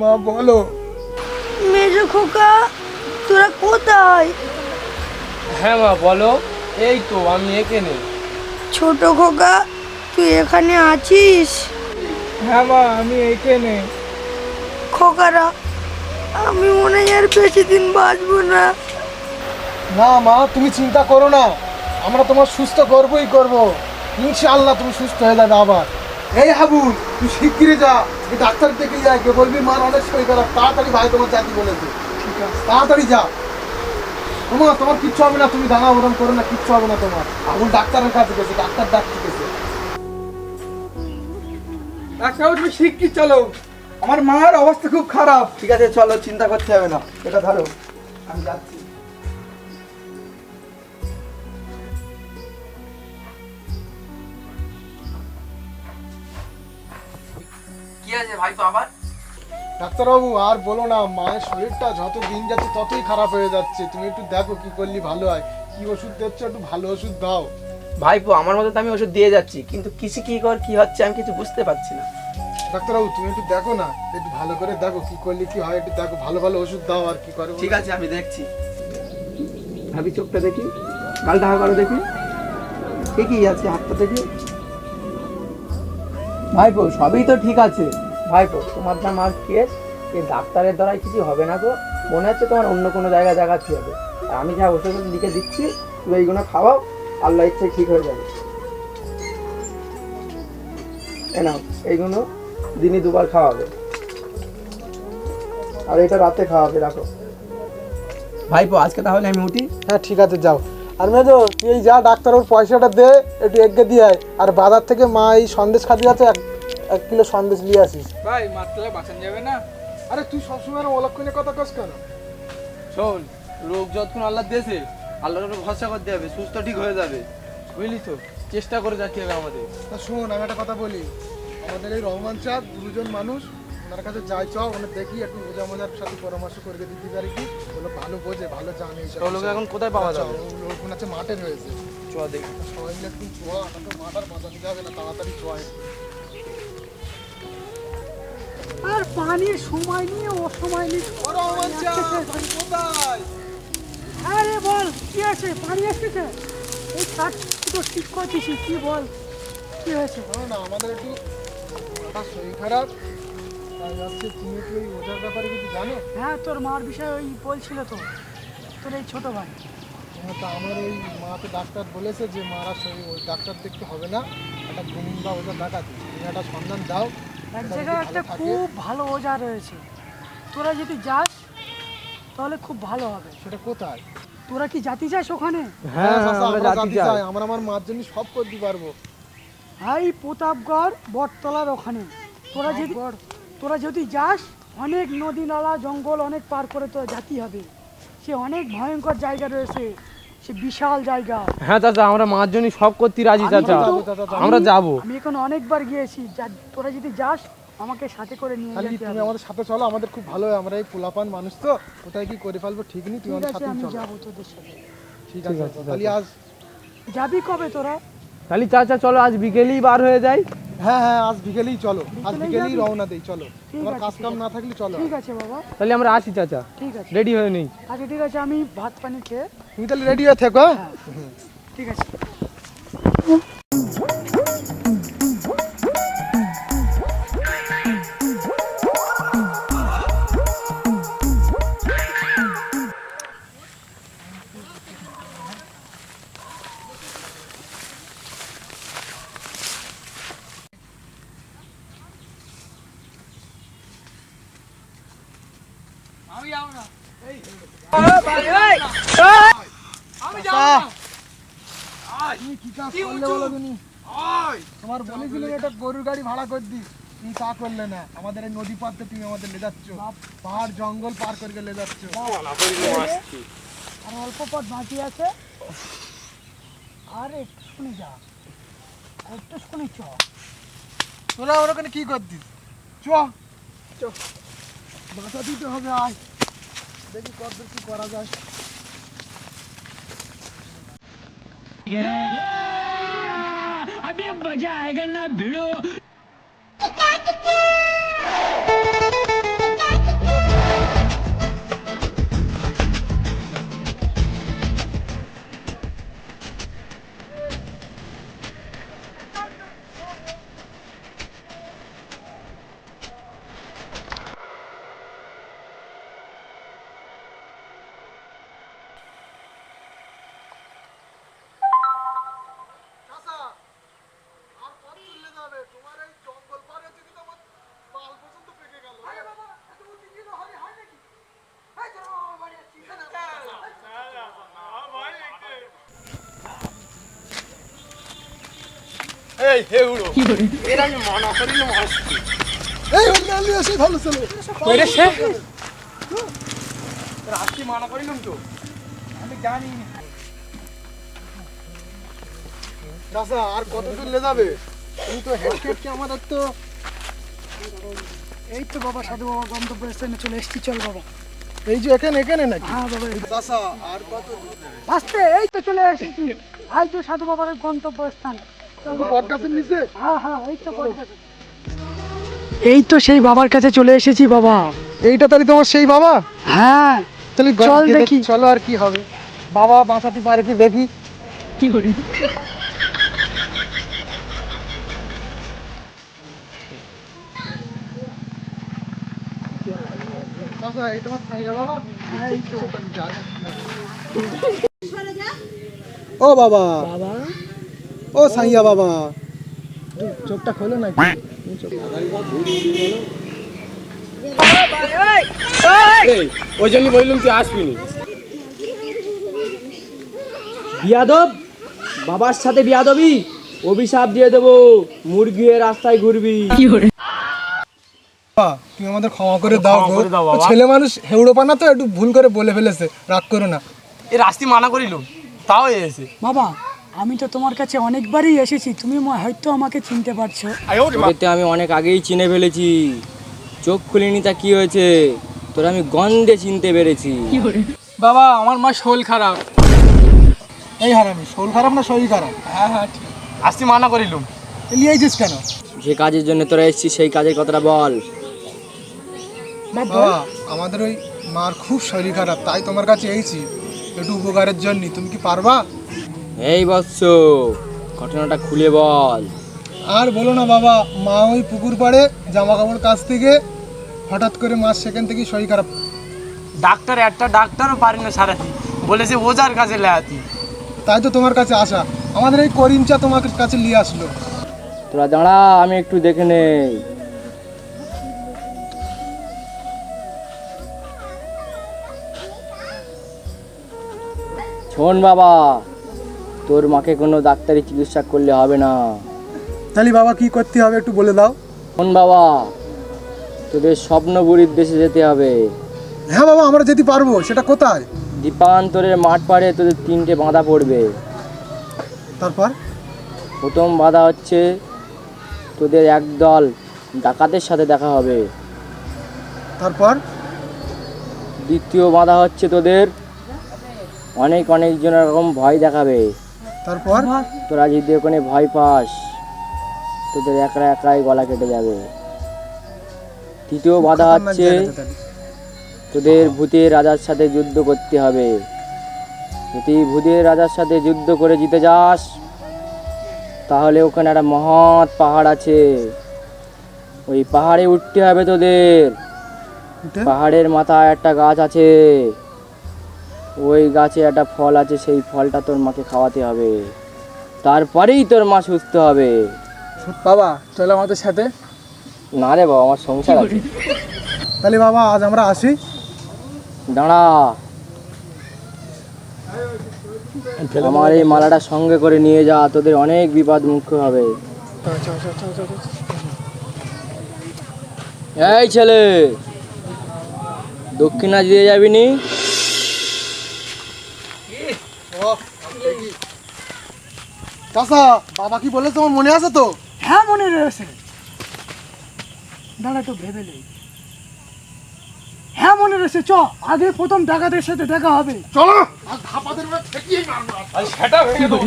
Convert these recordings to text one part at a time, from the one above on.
মা বলো। মেজো খোকা, তোরা কোথায়? হ্যাঁ মা বলো। এই তো আমি এখানে। ছোট খোকা, তুই এখানে আছিস? হ্যাঁ মা আমি এইখানে। খোকারা, আমি মনে হয় আর বেশি দিন বাঁচবো না। না মা তুমি চিন্তা করো না, আমরা তোমার সুস্থ করবই করব। ইনশাআল্লাহ তুমি সুস্থ হয়ে যাবে আবার। এই হাবুল, তুই শিগগিরই যা, এই ডাক্তার দেখে যায়, কে বলবি মার অনেক শরীর খারাপ, তাড়াতাড়ি ভাই তোমার জাতি বলেছে। ঠিক আছে তাড়াতাড়ি যা। তোমার কিচ্ছু হবে না, তুমি দাঁড়া ওরম করো না, কিচ্ছু হবে না তোমার। হাবুল ডাক্তারের কাছে গেছে, ডাক্তার ডাকতে গেছে। ডাক্তার তুমি শিগগির চলো, আমার মার অবস্থা খুব খারাপ। ঠিক আছে চলো, চিন্তা করতে হবে না, এটা ধরো আমি যাচ্ছি। কি আছে ভাইপো আবার? ডাক্তারবাবু আর বলো না, মায়ের শরীরটা যত দিন যাচ্ছে ততই খারাপ হয়ে যাচ্ছে। তুমি একটু দেখো কি করলে ভালো হয়, কি ওষুধ দিচ্ছ, একটু ভালো ওষুধ দাও। ভাইপো আমার মতো তো আমি ওষুধ দিয়ে যাচ্ছি, কিন্তু কি হচ্ছে আমি কিছু বুঝতে পারছি না। ডাক্তারবাবু তুমি একটু দেখো না, একটু ভালো করে দেখো কি করলে কি হয়, একটু দেখো, ভালো ভালো ওষুধ দাও আর কি করে। ঠিক আছে আমি দেখছি। ভাবি চোখটা দেখি, গালটা হা করো দেখি, ঠিকই আছে, হাতটা দেখি। ভাইপো সবই তো ঠিক আছে। ভাইপো তোমার যা মার কেস, এই ডাক্তারের দ্বারাই কিছু হবে না গো। মনে হচ্ছে তোমার অন্য কোনো জায়গায় দেখাতে হবে। আর আমি যা ওষুধ লিখে দিচ্ছি তুমি এইগুলো খাওয়াও, আল্লাহ ইচ্ছে ঠিক হয়ে যাবে। এ নাও, এইগুলো দিনে দুবার খাওয়াবে, আর এটা রাতে খাওয়াবে। রাখো ভাইপো, আজকে তাহলে আমি উঠি। হ্যাঁ ঠিক আছে যাও। আর মেজো তুই এই যা, ডাক্তার ওর পয়সাটা দে, একটু এগিয়ে দিয়ে আয়। আর বাজার থেকে মা এই সন্দেশ খাতে আছে, এক কিলো সন্দেশ নিয়ে আসিস। ভাই মারতে বাঁচান যাবে না? আরে তুই সবসময় অলক্ষণে কথা কস কেন? শোন, রোগ যতক্ষণ আল্লাহ দিয়েছে আল্লাহর উপর ভরসা করতে হবে, সুস্থ ঠিক হয়ে যাবে, বুঝলি তো? চেষ্টা করে যাচ্ছি হবে আমাদের। তা শোন আমি একটা কথা বলি, আমাদের এই রহমান চাঁদ দুজন মানুষ, ওনার কাছে যাই চ, ওনার দেখি একটু বোঝা মজার সাথে পরামর্শ করে দিতে পারি কি, ওগুলো ভালো বোঝে, ভালো জানে। ওগুলোকে এখন কোথায় পাওয়া যাবে? ওখানে আছে, মাঠে রয়েছে। চ দেখি। সবাই মিলে একটু ছোঁয়া, তো মাথার বাঁচা দিতে হবে না, তাড়াতাড়ি ছোঁয়া। আর পানির সময় নিয়ে ও সময় নিয়ে রহমান চাঁদ কোথায়? আরে বল কি আছে? পানি আসতেছে, এই কাঠ তো ঠিক করতেছি, কি বল কি হয়েছে? না আমাদের একটু মাথার শরীর খারাপ, তাই ভাবছি তুমি একটু ওই ওটার ব্যাপারে কিছু জানো? হ্যাঁ, তোর মার বিষয়ে ওই বলছিল তো, তোর এই ছোট ভাই। হ্যাঁ, তা আমার ওই মাকে ডাক্তার বলেছে যে মারা শরীর, ওই ডাক্তার দেখতে হবে না, একটা গুণ বা ওটা দেখাতে, তুমি একটা সন্ধান দাও। এক জায়গায় একটা খুব ভালো ওজা রয়েছে, তোরা যদি যাস তাহলে খুব ভালো হবে। সেটা কোথায়? তোরা কি জাতি যাস ওখানে? হ্যাঁ আমরা জাতি চাই, আমরা আমার মার জন্য সব করতে পারবো। হাই প্রতাপগড় বটতলার ওখানে তোরা যদি যাস, অনেক নদী নালা জঙ্গল অনেক পার করে তোরা জাতি হবে। সে অনেক ভয়ঙ্কর জায়গা রয়েছে, সে বিশাল জায়গা। হ্যাঁ চাচা, আমরা মার জন্য সব করতে রাজি চাচা, আমরা যাবো। আমি এখন অনেকবার গিয়েছি, তোরা যদি যাস আমাকে সাথে করে নিয়ে খালি যেতে তুমি হবে। আমাদের সাথে চলো, আমাদের খুব ভালো হয়, আমরা এই পোলাপান মানুষ তো, কোথায় কি করে ফেলবো ঠিক নেই, তুমি ঠিক আমাদের আছে, সাথে আমি চলো। যাবো তোদের সাথে। ঠিক আছে তাহলে আজ। যাবি কবে তোরা? তাহলে চাচা চলো আজ বিকেলেই বার হয়ে যাই। হ্যাঁ আজ বিকেলেই চলো, আজ বিকেলেই যাবি? রওনা দেই, চলো। ঠিক তোমার আছে, কাজ ঠিক কাম আছে। না থাকলে চলো। ঠিক আছে বাবা, তাহলে আমরা আসি চাচা, ঠিক আছে। রেডি হয়ে নেই। আচ্ছা ঠিক আছে, আমি ভাত পানি খেয়ে। তুমি তাহলে রেডি হয়ে থেকো। হ্যাঁ ঠিক আছে। আমি যাবো না। তুমি কি কাজ করলে বলো তুমি? তোমার বলেছিল এটা গরুর গাড়ি ভাড়া করে দিই, তুমি তা করলে না। আমাদের এই নদী পাড়তে তুমি আমাদের লে যাচ্ছ, পাহাড় জঙ্গল পার করে লে যাচ্ছ। আর অল্প পথ বাকি আছে, আর একটু শুনে যা, আর একটু শুনে চ। তোরা ওর ওখানে কি করছিস? চ চ, বাঁচা দিতে হবে, আয় দেখি কত কি করা যায়। अभी मजा आएगा ना भिड़ो। এই হেউড়ো এর আমি মানা করিলাম আসছি এই হলে এসে ভালো চলো কইরে সে রাস্তি মানা করিলাম তো আমি জানি না চাচা আর কত দূর লে যাবে তুমি তো হেডকেট কি আমাদের তো এই তো বাবা সাধু বাবা গন্তব্যস্থানে চলে এসেছি, চল বাবা। এই যে এখানে এখানে নাকি হ্যাঁ বাবা, চাচা আর কত দূর আস্তে, এই তো চলে এসেছি। এই তো সাধু বাবার গন্তব্যস্থান। বট গাছের নিচে হ্যাঁ হ্যাঁ, এই তো এই তো সেই বাবার কাছে চলে এসেছি বাবা। এইটা তাহলে তোমার সেই বাবা? হ্যাঁ তাহলে চল দেখি। চলো আর কি হবে, বাবা বাঁচাতে পারে কি দেখি। কি করি? চাচা এই তোমার সাইয়া বাবা? হ্যাঁ, এই তো। ও বাবা, বাবা ও সাইয়া বাবা, চোখটা খোলো না। ওই জন্য বললাম তুই আসবি নি বিয়াদব, বাবার সাথে বিয়াদবি, অভিশাপ দিয়ে দেবো, মুরগি হয়ে রাস্তায় ঘুরবি। বাবা, তুমি আমাদের ক্ষমা করে দাও গো। করে দাও বাবা। ও ছেলে মানুষ হেউড়ো পানা তো একটু ভুল করে বলে ফেলেছে, রাগ করো না। এই রাস্তি মানা করিলাম তাও এসে বাবা, আমি তো তোমার কাছে অনেকবারই এসেছি, তুমি হয়তো আমাকে চিনতে পারছো। তোকে আমি অনেক আগেই চিনে ফেলেছি, চোখ খুলিনি তা কি হয়েছে, তোর আমি গন্ধে চিনতে পেরেছি। বাবা আমার মা শোল খারাপ। এই হারামি, শরীর খারাপ না শরীর খারাপ? হ্যাঁ হ্যাঁ ঠিক আসতি মানা করিলাম নিয়েছিস কেন? যে কাজের জন্য তোরা এসেছিস সেই কাজের কথাটা বল। বাবা, আমাদের ওই মার খুব শরীর খারাপ, তাই তোমার কাছে এইছি একটু উপকারের জন্য। তুমি কি পারবা? এই বৎস, ঘটনাটা খুলে বল। আর বলো না বাবা, মা ওই পুকুর পাড়ে জামা কাপড় কাছ থেকে হঠাৎ করে মাস সেখান থেকেই শরীর খারাপ। ডাক্তার একটা ডাক্তারও পারি না সারাতি, বলেছে ওজার কাছে লেয়াতি। তাই তো তোমার কাছে আসা, আমাদের এই করিমচা তোমার কাছে নিয়ে আসলো। তোরা দাঁড়া, আমি একটু দেখে নেই। শোন বাবা, তোর মাকে কোনো ডাক্তারি চিকিৎসা করলে হবে না। তাহলে বাবা কি করতে হবে একটু বলে দাও। শোন বাবা, তোদের স্বপ্নপুরীর দেশে যেতে হবে। হ্যাঁ বাবা, আমরা যেতে পারবো, সেটা কোথায়? দীপান্তরের মাঠ পাড়ে তোদের 3টে বাঁধা পড়বে। তারপর? প্রথম বাধা হচ্ছে তোদের একদল ডাকাতের সাথে দেখা হবে। তারপর? দ্বিতীয় বাধা হচ্ছে তোদের অনেক জন এরকম ভয় দেখাবে। তারপর? তোরা যদি ওখানে ভয় পাস, তোদের একাই গলা কেটে যাবে। তৃতীয় বাধা হচ্ছে তোদের ভূতের রাজার সাথে যুদ্ধ করতে হবে। যদি ভূতের রাজার সাথে যুদ্ধ করে জিতে যাস, তাহলে ওখানে একটা মহৎ পাহাড় আছে, ওই পাহাড়ে উঠতে হবে তোদের। পাহাড়ের মাথায় একটা গাছ আছে, ওই গাছে একটা ফল আছে, সেই ফলটা তোর মাকে খাওয়াতে হবে, তারপরেই তোর মা সুস্থ হবে। বাবা চলো আমাদের সাথে। না রে বাবা, আমার সংসার আছে। তাহলে বাবা আজ আমরা আসি। দাঁড়া, আমার এই মালাটা সঙ্গে করে নিয়ে যা, তোদের অনেক বিপদ মুখ্য হবে। এই ছেলে, দক্ষিণা দিয়ে যাবি নি? চাচা, বাবা কি বলে তোমার মনে আছে তো? হ্যাঁ মনে রয়েছে, দাঁড়া তো ভেবে নেই। হ্যাঁ মনে রয়েছে, চ আগে প্রথম ডাকাতের সাথে দেখা হবে। চলো। সেটা ভেঙে দেবো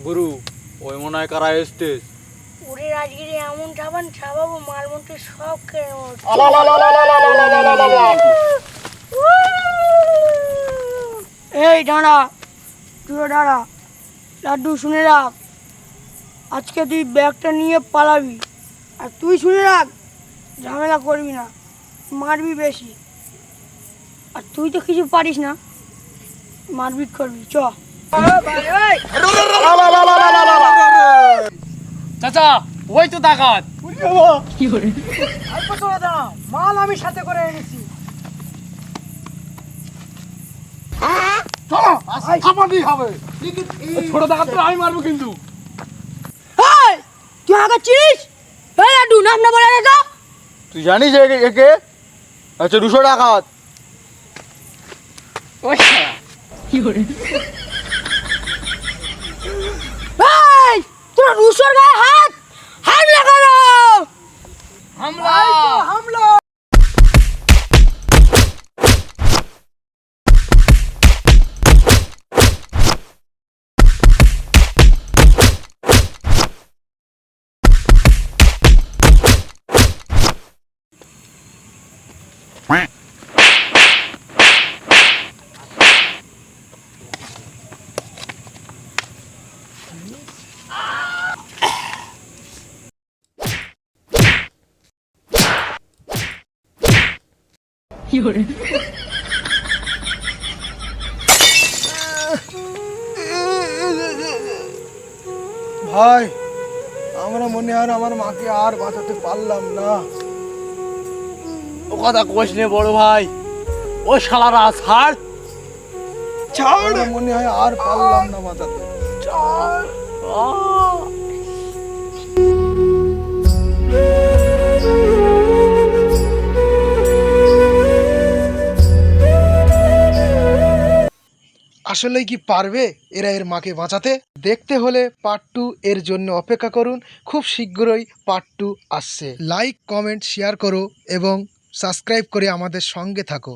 গুরু, ওই মনে হয় কারা এসছে। ওরে আজকে এমন সাবান ছাবাবো মার মধ্যে সব কেড়ে নেবো। এই দাঁড়া, তুই দাঁড়া, লাড্ডু শুনে রাখ, আজকে তুই ব্যাগটা নিয়ে পালাবি, আর তুই শুনে রাখ ঝামেলা করবি না, মারবি বেশি, আর তুই তো কিছু পারিস না, মারপিট করবি। চ চাচা ওই তো ডাকাত। অল্প চলে দাঁড়া, মাল আমি সাথে করে এনেছি। চ চলো আমারই হবে। ছোট ডাকাতটা আমি মারবো কিন্তু। এই তুই আমাকে চিনিস? এই লাড্ডু নাম না বলে তো। তুই জানিস একে? আচ্ছা 200 ডাকাত। এই তোরা রুশোর গায়ে হামলা করো। হামলা হামলা। ভাই আমরা মনে হয় আমার মাকে আর বাঁচাতে পারলাম না। ও কথা কোষ নে বড় ভাই, ও শালারা ছাড়। আমরা মনে হয় আর পারলাম না বাঁচাতে। আসলে কি পারবে এরা এর মাকে বাঁচাতে? দেখতে হলে পার্ট 2 এর জন্য অপেক্ষা করুন। খুব শীঘ্রই পার্ট 2 আসছে। লাইক, কমেন্ট, শেয়ার করো এবং সাবস্ক্রাইব করে আমাদের সঙ্গে থাকো।